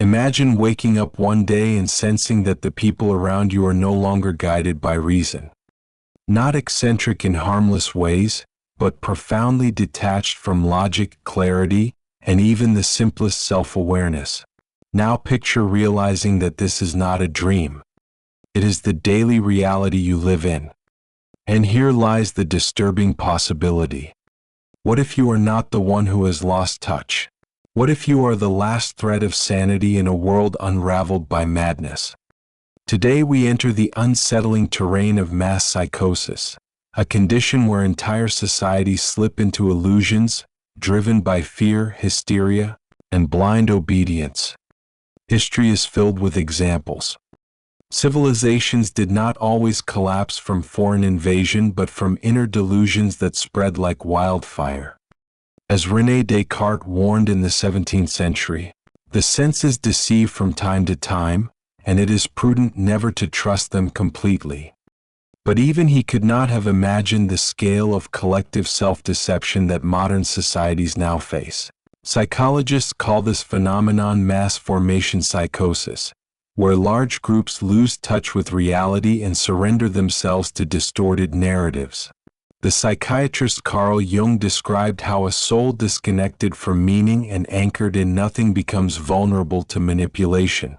Imagine waking up one day and sensing that the people around you are no longer guided by reason. Not eccentric in harmless ways, but profoundly detached from logic, clarity, and even the simplest self-awareness. Now picture realizing that this is not a dream. It is the daily reality you live in. And here lies the disturbing possibility. What if you are not the one who has lost touch? What if you are the last thread of sanity in a world unraveled by madness? Today we enter the unsettling terrain of mass psychosis, a condition where entire societies slip into illusions, driven by fear, hysteria, and blind obedience. History is filled with examples. Civilizations did not always collapse from foreign invasion but from inner delusions that spread like wildfire. As René Descartes warned in the 17th century, the senses deceive from time to time, and it is prudent never to trust them completely. But even he could not have imagined the scale of collective self-deception that modern societies now face. Psychologists call this phenomenon mass formation psychosis, where large groups lose touch with reality and surrender themselves to distorted narratives. The psychiatrist Carl Jung described how a soul disconnected from meaning and anchored in nothing becomes vulnerable to manipulation.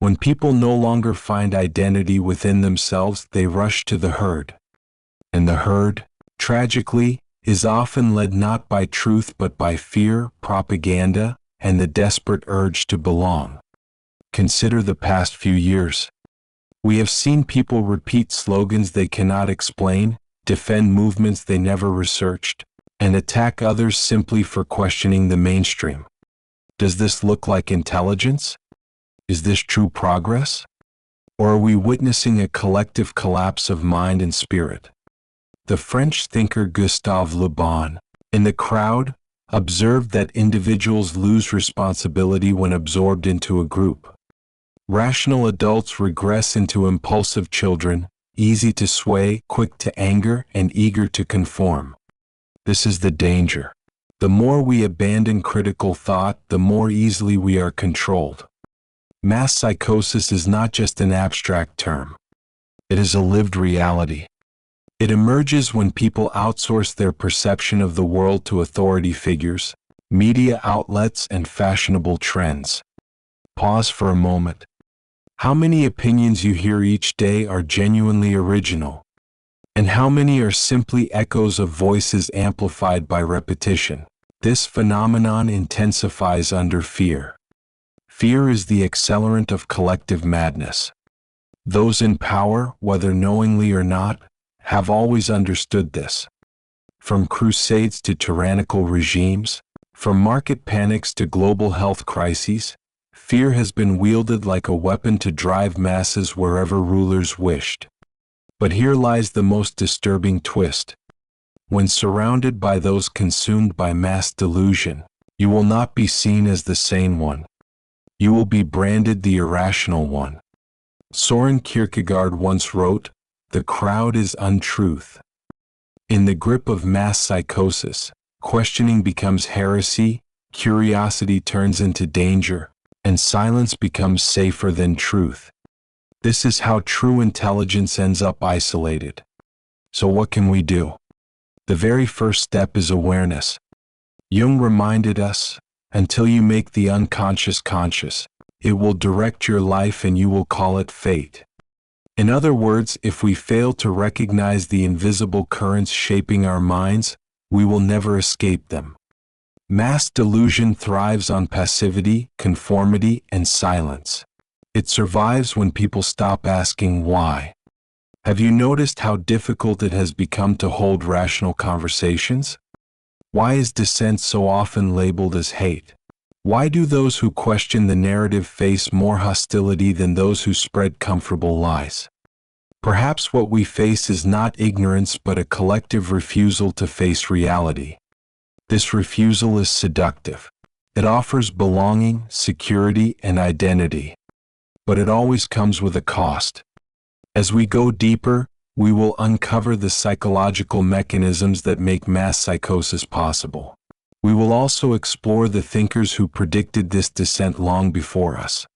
When people no longer find identity within themselves, they rush to the herd. And the herd, tragically, is often led not by truth but by fear, propaganda, and the desperate urge to belong. Consider the past few years. We have seen people repeat slogans they cannot explain, defend movements they never researched, and attack others simply for questioning the mainstream. Does this look like intelligence? Is this true progress? Or are we witnessing a collective collapse of mind and spirit? The French thinker Gustave Le Bon, in The Crowd, observed that individuals lose responsibility when absorbed into a group. Rational adults regress into impulsive children, easy to sway, quick to anger, and eager to conform. This is the danger. The more we abandon critical thought, the more easily we are controlled. Mass psychosis is not just an abstract term. It is a lived reality. It emerges when people outsource their perception of the world to authority figures, media outlets, and fashionable trends. Pause for a moment. How many opinions you hear each day are genuinely original? And how many are simply echoes of voices amplified by repetition? This phenomenon intensifies under fear. Fear is the accelerant of collective madness. Those in power, whether knowingly or not, have always understood this. From crusades to tyrannical regimes, from market panics to global health crises, fear has been wielded like a weapon to drive masses wherever rulers wished. But here lies the most disturbing twist. When surrounded by those consumed by mass delusion, you will not be seen as the sane one. You will be branded the irrational one. Soren Kierkegaard once wrote, "The crowd is untruth." In the grip of mass psychosis, questioning becomes heresy, curiosity turns into danger, and silence becomes safer than truth. This is how true intelligence ends up isolated. So what can we do? The very first step is awareness. Jung reminded us, until you make the unconscious conscious, it will direct your life and you will call it fate. In other words, if we fail to recognize the invisible currents shaping our minds, we will never escape them. Mass delusion thrives on passivity, conformity, and silence. It survives when people stop asking why. Have you noticed how difficult it has become to hold rational conversations? Why is dissent so often labeled as hate? Why do those who question the narrative face more hostility than those who spread comfortable lies? Perhaps what we face is not ignorance but a collective refusal to face reality. This refusal is seductive. It offers belonging, security, and identity. But it always comes with a cost. As we go deeper, we will uncover the psychological mechanisms that make mass psychosis possible. We will also explore the thinkers who predicted this descent long before us.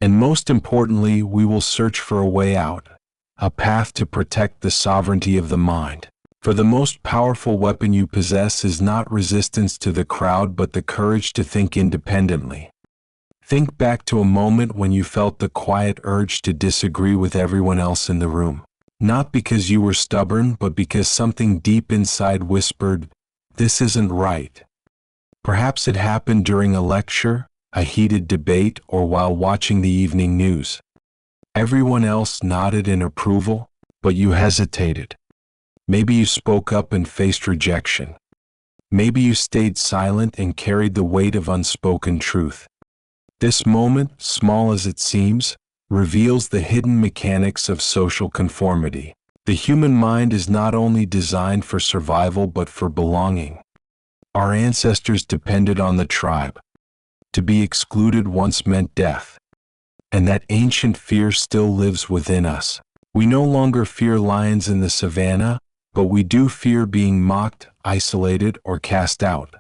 And most importantly, we will search for a way out, a path to protect the sovereignty of the mind. For the most powerful weapon you possess is not resistance to the crowd but the courage to think independently. Think back to a moment when you felt the quiet urge to disagree with everyone else in the room. Not because you were stubborn, but because something deep inside whispered, "This isn't right." Perhaps it happened during a lecture, a heated debate, or while watching the evening news. Everyone else nodded in approval, but you hesitated. Maybe you spoke up and faced rejection. Maybe you stayed silent and carried the weight of unspoken truth. This moment, small as it seems, reveals the hidden mechanics of social conformity. The human mind is not only designed for survival but for belonging. Our ancestors depended on the tribe. To be excluded once meant death. And that ancient fear still lives within us. We no longer fear lions in the savannah, but we do fear being mocked, isolated, or cast out.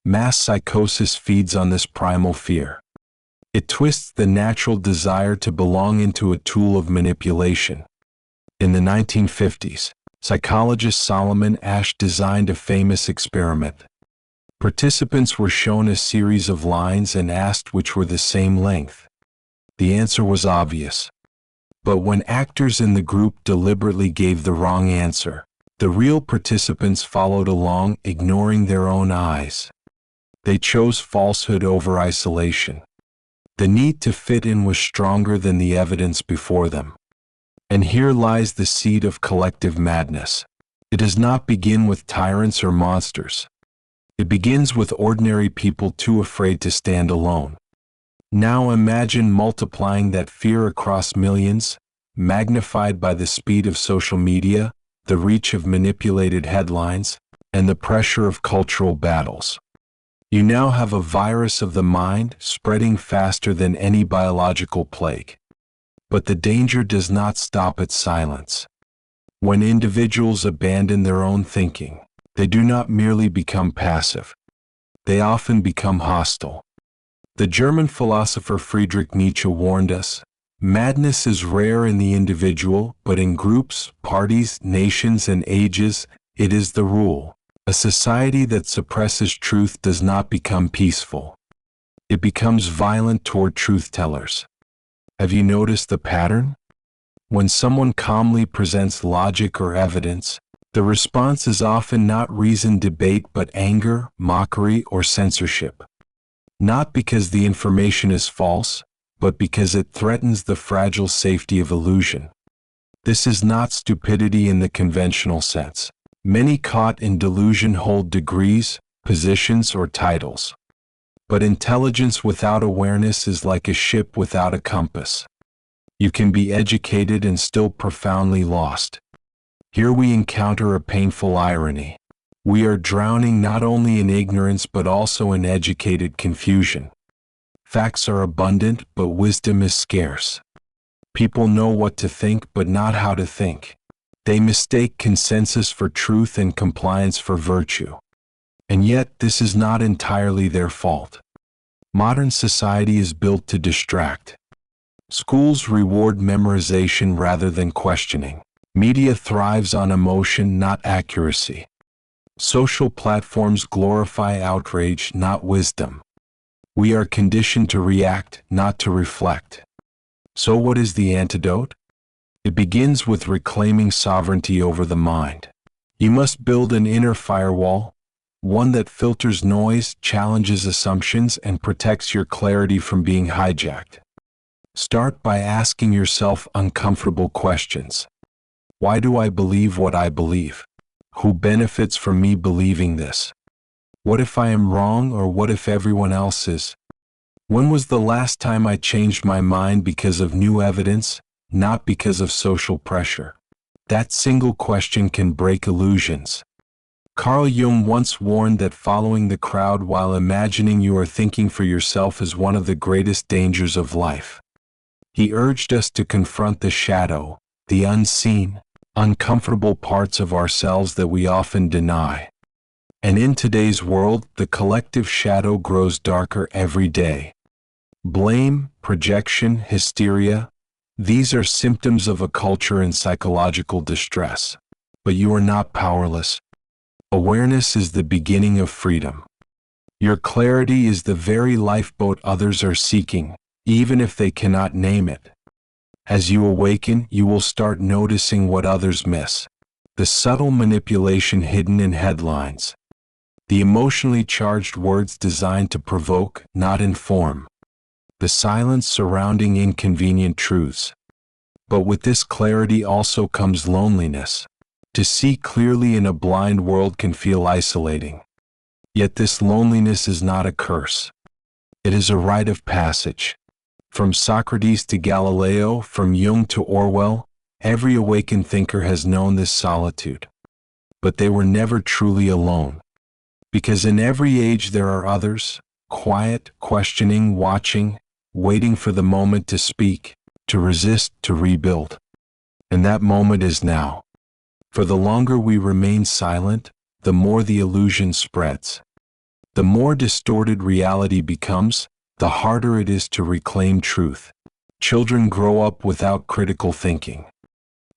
Mass psychosis feeds on this primal fear. It twists the natural desire to belong into a tool of manipulation. In the 1950s, psychologist Solomon Asch designed a famous experiment. Participants were shown a series of lines and asked which were the same length. The answer was obvious. But when actors in the group deliberately gave the wrong answer, the real participants followed along, ignoring their own eyes. They chose falsehood over isolation. The need to fit in was stronger than the evidence before them. And here lies the seed of collective madness. It does not begin with tyrants or monsters. It begins with ordinary people too afraid to stand alone. Now imagine multiplying that fear across millions, magnified by the speed of social media, the reach of manipulated headlines, and the pressure of cultural battles. You now have a virus of the mind spreading faster than any biological plague. But the danger does not stop at silence. When individuals abandon their own thinking, they do not merely become passive. They often become hostile. The German philosopher Friedrich Nietzsche warned us, "Madness is rare in the individual, but in groups, parties, nations, and ages, it is the rule." A society that suppresses truth does not become peaceful. It becomes violent toward truth-tellers. Have you noticed the pattern? When someone calmly presents logic or evidence, the response is often not reasoned debate but anger, mockery, or censorship. Not because the information is false, but because it threatens the fragile safety of illusion. This is not stupidity in the conventional sense. Many caught in delusion hold degrees, positions, or titles. But intelligence without awareness is like a ship without a compass. You can be educated and still profoundly lost. Here we encounter a painful irony. We are drowning not only in ignorance but also in educated confusion. Facts are abundant, but wisdom is scarce. People know what to think but not how to think. They mistake consensus for truth and compliance for virtue. And yet this is not entirely their fault. Modern society is built to distract. Schools reward memorization rather than questioning. Media thrives on emotion, not accuracy. Social platforms glorify outrage, not wisdom. We are conditioned to react, not to reflect. So what is the antidote? It begins with reclaiming sovereignty over the mind. You must build an inner firewall, one that filters noise, challenges assumptions, and protects your clarity from being hijacked. Start by asking yourself uncomfortable questions. Why do I believe what I believe? Who benefits from me believing this? What if I am wrong, or what if everyone else is? When was the last time I changed my mind because of new evidence, not because of social pressure? That single question can break illusions. Carl Jung once warned that following the crowd while imagining you are thinking for yourself is one of the greatest dangers of life. He urged us to confront the shadow, the unseen, uncomfortable parts of ourselves that we often deny. And in today's world, the collective shadow grows darker every day. Blame, projection, hysteria, these are symptoms of a culture in psychological distress. But you are not powerless. Awareness is the beginning of freedom. Your clarity is the very lifeboat others are seeking, even if they cannot name it. As you awaken, you will start noticing what others miss. The subtle manipulation hidden in headlines. The emotionally charged words designed to provoke, not inform. The silence surrounding inconvenient truths. But with this clarity also comes loneliness. To see clearly in a blind world can feel isolating. Yet this loneliness is not a curse. It is a rite of passage. From Socrates to Galileo, from Jung to Orwell, every awakened thinker has known this solitude. But they were never truly alone. Because in every age there are others, quiet, questioning, watching, waiting for the moment to speak, to resist, to rebuild. And that moment is now. For the longer we remain silent, the more the illusion spreads. The more distorted reality becomes, the harder it is to reclaim truth. Children grow up without critical thinking.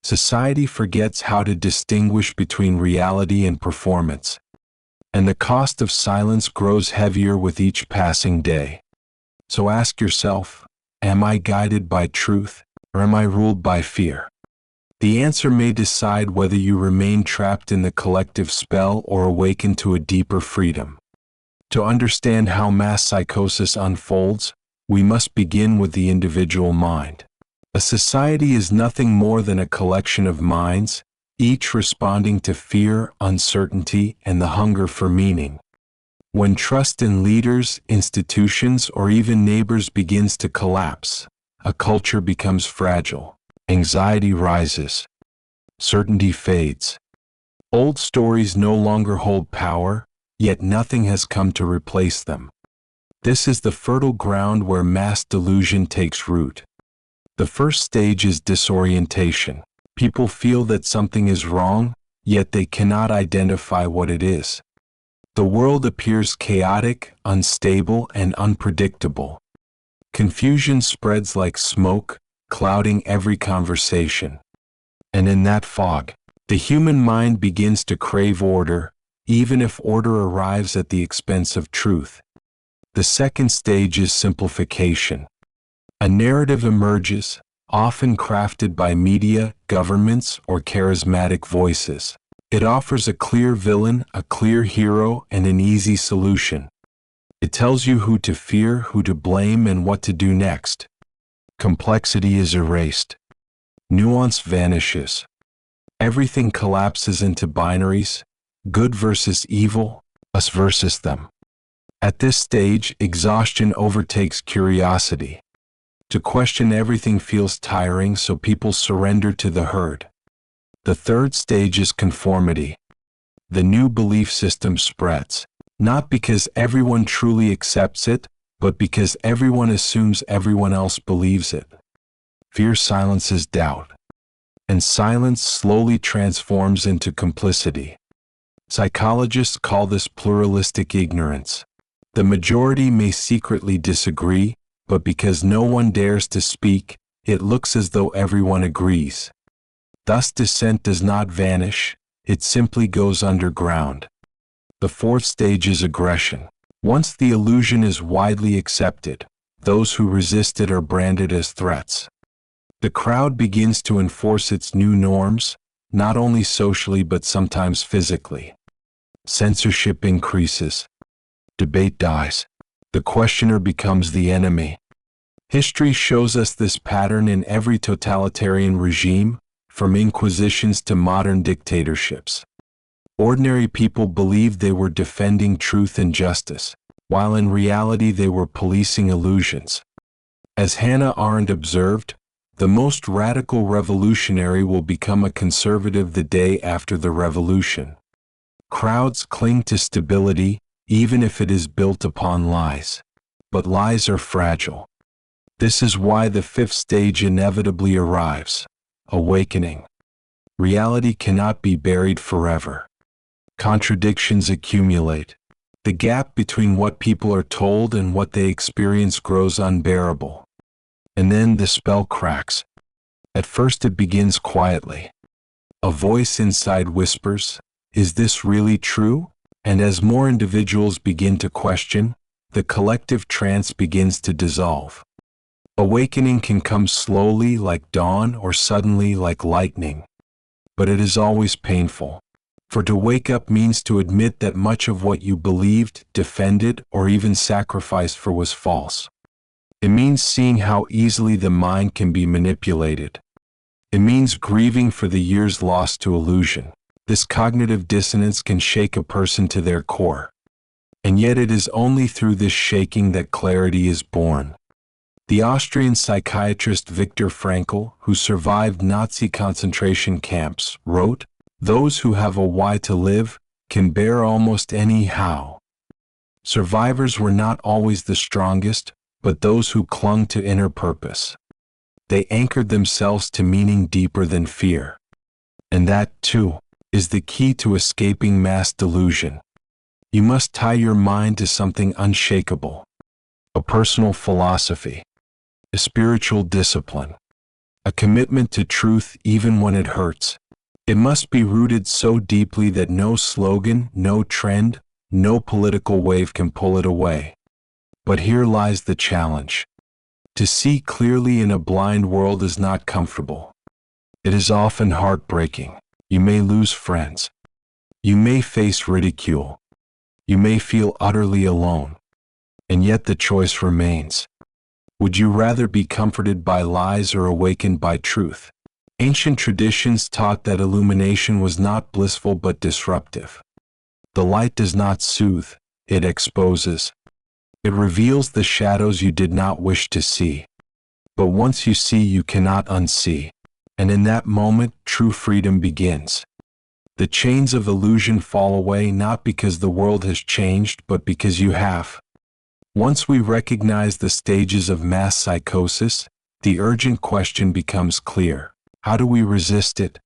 Society forgets how to distinguish between reality and performance. And the cost of silence grows heavier with each passing day. So ask yourself, am I guided by truth, or am I ruled by fear? The answer may decide whether you remain trapped in the collective spell or awaken to a deeper freedom. To understand how mass psychosis unfolds, we must begin with the individual mind. A society is nothing more than a collection of minds, each responding to fear, uncertainty, and the hunger for meaning. When trust in leaders, institutions, or even neighbors begins to collapse, a culture becomes fragile. Anxiety rises. Certainty fades. Old stories no longer hold power, yet nothing has come to replace them. This is the fertile ground where mass delusion takes root. The first stage is disorientation. People feel that something is wrong, yet they cannot identify what it is. The world appears chaotic, unstable, and unpredictable. Confusion spreads like smoke, clouding every conversation. And in that fog, the human mind begins to crave order, even if order arrives at the expense of truth. The second stage is simplification. A narrative emerges, often crafted by media, governments, or charismatic voices. It offers a clear villain, a clear hero, and an easy solution. It tells you who to fear, who to blame, and what to do next. Complexity is erased. Nuance vanishes. Everything collapses into binaries, good versus evil, us versus them. At this stage, exhaustion overtakes curiosity. To question everything feels tiring, so people surrender to the herd. The third stage is conformity. The new belief system spreads, not because everyone truly accepts it, but because everyone assumes everyone else believes it. Fear silences doubt, and silence slowly transforms into complicity. Psychologists call this pluralistic ignorance. The majority may secretly disagree, but because no one dares to speak, it looks as though everyone agrees. Thus dissent does not vanish, it simply goes underground. The fourth stage is aggression. Once the illusion is widely accepted, those who resist it are branded as threats. The crowd begins to enforce its new norms, not only socially but sometimes physically. Censorship increases. Debate dies. The questioner becomes the enemy. History shows us this pattern in every totalitarian regime, from inquisitions to modern dictatorships. Ordinary people believed they were defending truth and justice, while in reality they were policing illusions. As Hannah Arendt observed, the most radical revolutionary will become a conservative the day after the revolution. Crowds cling to stability, even if it is built upon lies. But lies are fragile. This is why the fifth stage inevitably arrives: awakening. Reality cannot be buried forever. Contradictions accumulate. The gap between what people are told and what they experience grows unbearable. And then the spell cracks. At first it begins quietly. A voice inside whispers, "Is this really true?" And as more individuals begin to question, the collective trance begins to dissolve. Awakening can come slowly like dawn or suddenly like lightning. But it is always painful. For to wake up means to admit that much of what you believed, defended, or even sacrificed for was false. It means seeing how easily the mind can be manipulated. It means grieving for the years lost to illusion. This cognitive dissonance can shake a person to their core. And yet it is only through this shaking that clarity is born. The Austrian psychiatrist Viktor Frankl, who survived Nazi concentration camps, wrote, "Those who have a why to live can bear almost any how." Survivors were not always the strongest, but those who clung to inner purpose. They anchored themselves to meaning deeper than fear. And that, too, is the key to escaping mass delusion. You must tie your mind to something unshakable. A personal philosophy. A spiritual discipline. A commitment to truth even when it hurts. It must be rooted so deeply that no slogan, no trend, no political wave can pull it away. But here lies the challenge. To see clearly in a blind world is not comfortable. It is often heartbreaking. You may lose friends. You may face ridicule. You may feel utterly alone. And yet the choice remains. Would you rather be comforted by lies or awakened by truth? Ancient traditions taught that illumination was not blissful but disruptive. The light does not soothe, it exposes. It reveals the shadows you did not wish to see. But once you see, you cannot unsee. And in that moment, true freedom begins. The chains of illusion fall away not because the world has changed, but because you have. Once we recognize the stages of mass psychosis, the urgent question becomes clear. How do we resist it?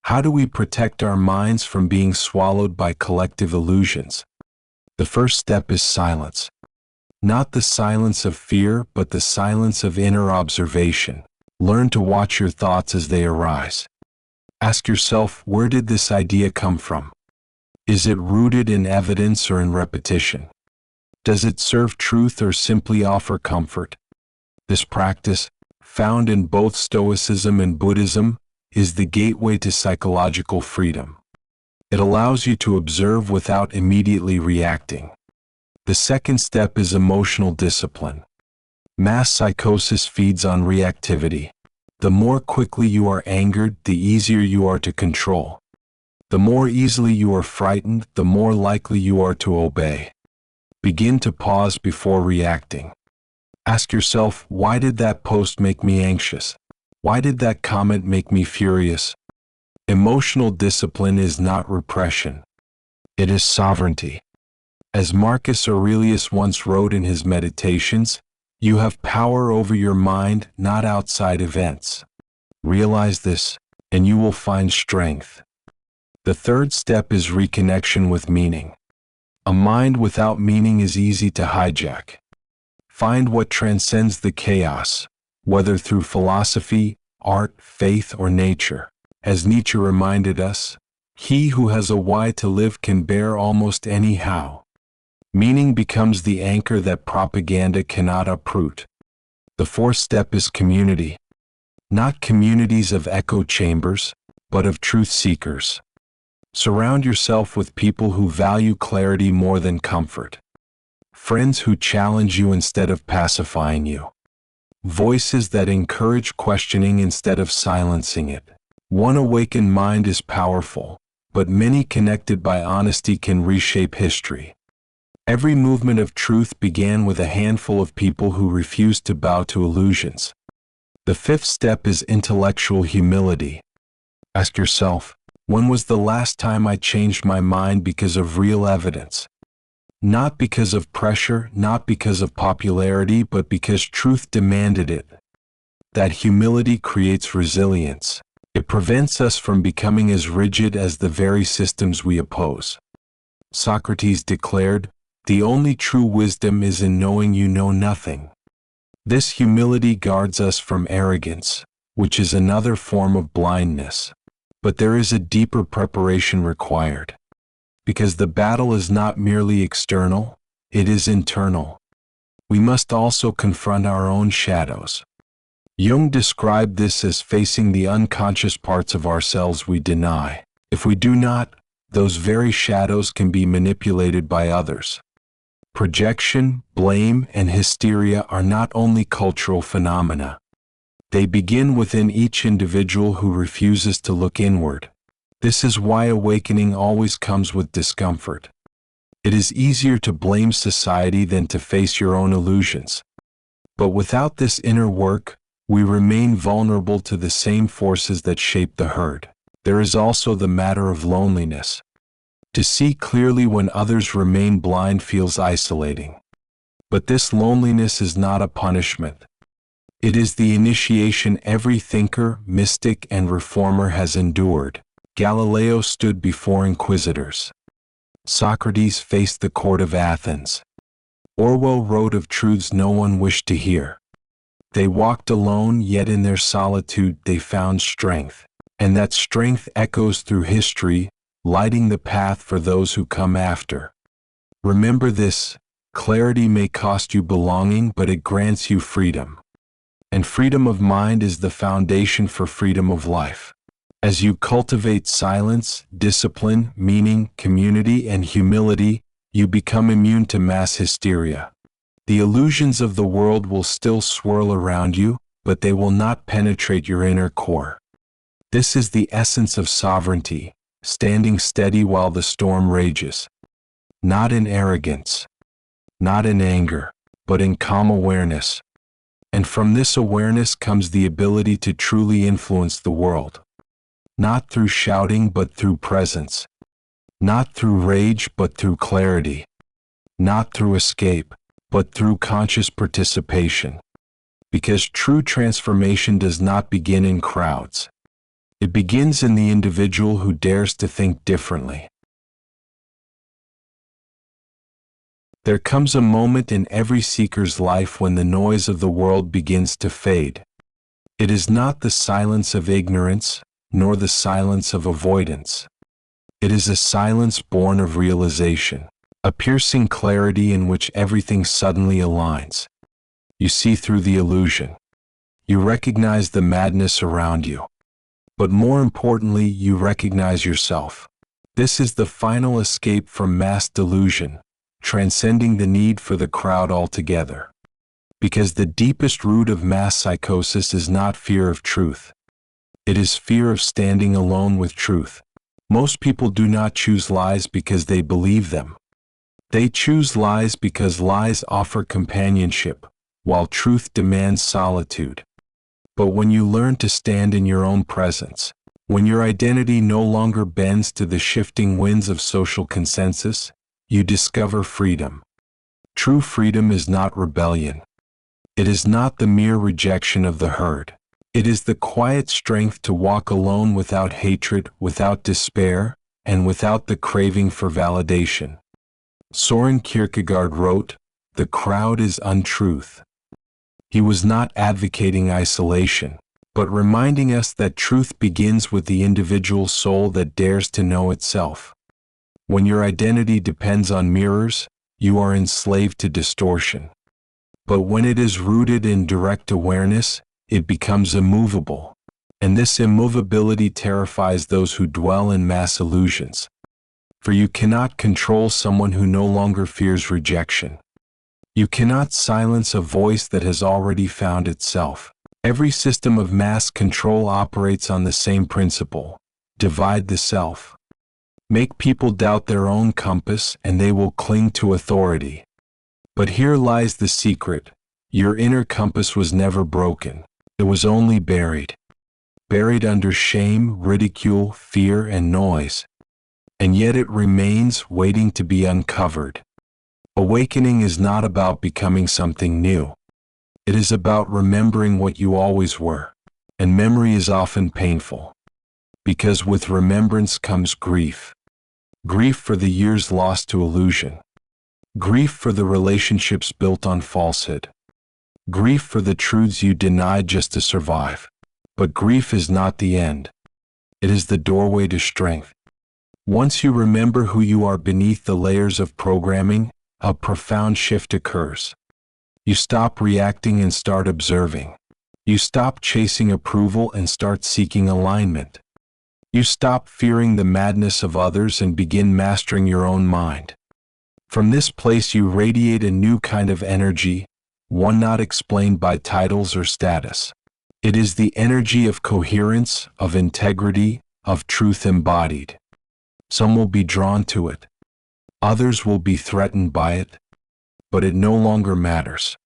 How do we protect our minds from being swallowed by collective illusions? The first step is silence. Not the silence of fear, but the silence of inner observation. Learn to watch your thoughts as they arise. Ask yourself, where did this idea come from? Is it rooted in evidence or in repetition? Does it serve truth or simply offer comfort? This practice, found in both Stoicism and Buddhism, is the gateway to psychological freedom. It allows you to observe without immediately reacting. The second step is emotional discipline. Mass psychosis feeds on reactivity. The more quickly you are angered, the easier you are to control. The more easily you are frightened, the more likely you are to obey. Begin to pause before reacting. Ask yourself, why did that post make me anxious? Why did that comment make me furious? Emotional discipline is not repression. It is sovereignty. As Marcus Aurelius once wrote in his Meditations, you have power over your mind, not outside events. Realize this, and you will find strength. The third step is reconnection with meaning. A mind without meaning is easy to hijack. Find what transcends the chaos, whether through philosophy, art, faith, or nature. As Nietzsche reminded us, he who has a why to live can bear almost any how. Meaning becomes the anchor that propaganda cannot uproot. The fourth step is community. Not communities of echo chambers, but of truth seekers. Surround yourself with people who value clarity more than comfort. Friends who challenge you instead of pacifying you. Voices that encourage questioning instead of silencing it. One awakened mind is powerful, but many connected by honesty can reshape history. Every movement of truth began with a handful of people who refused to bow to illusions. The fifth step is intellectual humility. Ask yourself, when was the last time I changed my mind because of real evidence? Not because of pressure, not because of popularity, but because truth demanded it. That humility creates resilience. It prevents us from becoming as rigid as the very systems we oppose. Socrates declared, "The only true wisdom is in knowing you know nothing." This humility guards us from arrogance, which is another form of blindness. But there is a deeper preparation required. Because the battle is not merely external, it is internal. We must also confront our own shadows. Jung described this as facing the unconscious parts of ourselves we deny. If we do not, those very shadows can be manipulated by others. Projection, blame, and hysteria are not only cultural phenomena. They begin within each individual who refuses to look inward. This is why awakening always comes with discomfort. It is easier to blame society than to face your own illusions. But without this inner work, we remain vulnerable to the same forces that shape the herd. There is also the matter of loneliness. To see clearly when others remain blind feels isolating. But this loneliness is not a punishment. It is the initiation every thinker, mystic, and reformer has endured. Galileo stood before inquisitors. Socrates faced the court of Athens. Orwell wrote of truths no one wished to hear. They walked alone, yet in their solitude they found strength. And that strength echoes through history, lighting the path for those who come after. Remember this: clarity may cost you belonging, but it grants you freedom. And freedom of mind is the foundation for freedom of life. As you cultivate silence, discipline, meaning, community, and humility, you become immune to mass hysteria. The illusions of the world will still swirl around you, but they will not penetrate your inner core. This is the essence of sovereignty, standing steady while the storm rages. Not in arrogance, not in anger, but in calm awareness. And from this awareness comes the ability to truly influence the world. Not through shouting, but through presence. Not through rage, but through clarity. Not through escape, but through conscious participation. Because true transformation does not begin in crowds. It begins in the individual who dares to think differently. There comes a moment in every seeker's life when the noise of the world begins to fade. It is not the silence of ignorance, nor the silence of avoidance. It is a silence born of realization, a piercing clarity in which everything suddenly aligns. You see through the illusion. You recognize the madness around you. But more importantly, you recognize yourself. This is the final escape from mass delusion, transcending the need for the crowd altogether. Because the deepest root of mass psychosis is not fear of truth. It is fear of standing alone with truth. Most people do not choose lies because they believe them. They choose lies because lies offer companionship, while truth demands solitude. But when you learn to stand in your own presence, when your identity no longer bends to the shifting winds of social consensus, you discover freedom. True freedom is not rebellion. It is not the mere rejection of the herd. It is the quiet strength to walk alone without hatred, without despair, and without the craving for validation. Soren Kierkegaard wrote, "The crowd is untruth." He was not advocating isolation, but reminding us that truth begins with the individual soul that dares to know itself. When your identity depends on mirrors, you are enslaved to distortion. But when it is rooted in direct awareness, it becomes immovable. And this immovability terrifies those who dwell in mass illusions. For you cannot control someone who no longer fears rejection. You cannot silence a voice that has already found itself. Every system of mass control operates on the same principle: divide the self. Make people doubt their own compass, and they will cling to authority. But here lies the secret: your inner compass was never broken. It was only buried. Buried under shame, ridicule, fear, and noise. And yet it remains, waiting to be uncovered. Awakening is not about becoming something new. It is about remembering what you always were. And memory is often painful. because with remembrance comes grief. Grief for the years lost to illusion. Grief for the relationships built on falsehood. Grief for the truths you denied just to survive. But grief is not the end. It is the doorway to strength. Once you remember who you are beneath the layers of programming, a profound shift occurs. You stop reacting and start observing. You stop chasing approval and start seeking alignment. You stop fearing the madness of others and begin mastering your own mind. From this place you radiate a new kind of energy, one not explained by titles or status. It is the energy of coherence, of integrity, of truth embodied. Some will be drawn to it. Others will be threatened by it. But it no longer matters.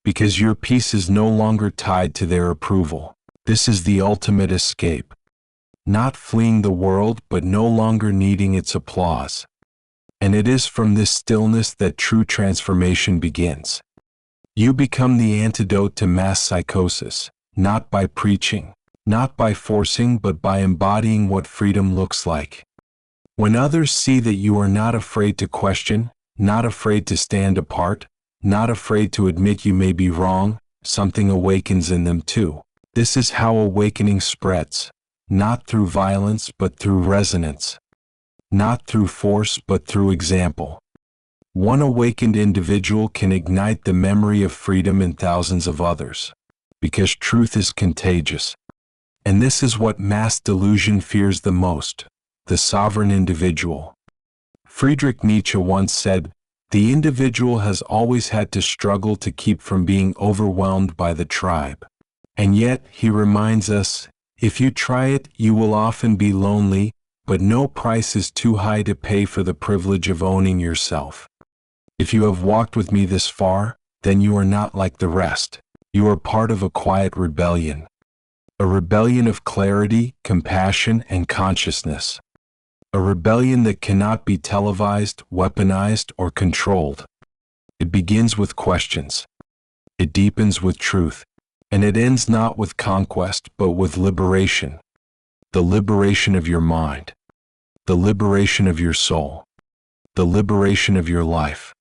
Because your peace is no longer tied to their approval. This is the ultimate escape. Not fleeing the world, but no longer needing its applause. And it is from this stillness that true transformation begins. You become the antidote to mass psychosis, not by preaching, not by forcing, but by embodying what freedom looks like. When others see that you are not afraid to question, not afraid to stand apart, not afraid to admit you may be wrong, something awakens in them too. This is how awakening spreads, not through violence but through resonance, not through force but through example. One awakened individual can ignite the memory of freedom in thousands of others, because truth is contagious. And this is what mass delusion fears the most, the sovereign individual. Friedrich Nietzsche once said, "The individual has always had to struggle to keep from being overwhelmed by the tribe." And yet, he reminds us, if you try it, you will often be lonely, but no price is too high to pay for the privilege of owning yourself. If you have walked with me this far, then you are not like the rest. You are part of a quiet rebellion. A rebellion of clarity, compassion, and consciousness. A rebellion that cannot be televised, weaponized, or controlled. It begins with questions. It deepens with truth. And it ends not with conquest, but with liberation. The liberation of your mind. The liberation of your soul. The liberation of your life.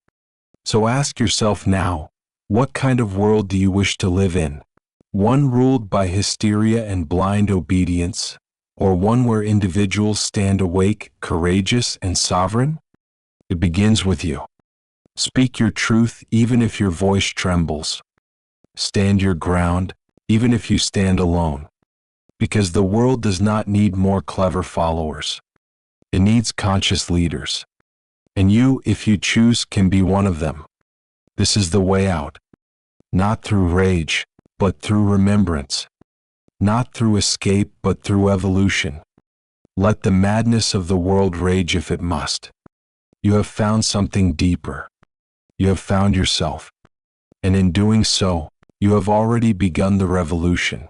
So ask yourself now, what kind of world do you wish to live in? One ruled by hysteria and blind obedience, or one where individuals stand awake, courageous, and sovereign? It begins with you. Speak your truth even if your voice trembles. Stand your ground, even if you stand alone. Because the world does not need more clever followers. It needs conscious leaders. And you, if you choose, can be one of them. This is the way out. Not through rage, but through remembrance. Not through escape, but through evolution. Let the madness of the world rage if it must. You have found something deeper. You have found yourself. And in doing so, you have already begun the revolution.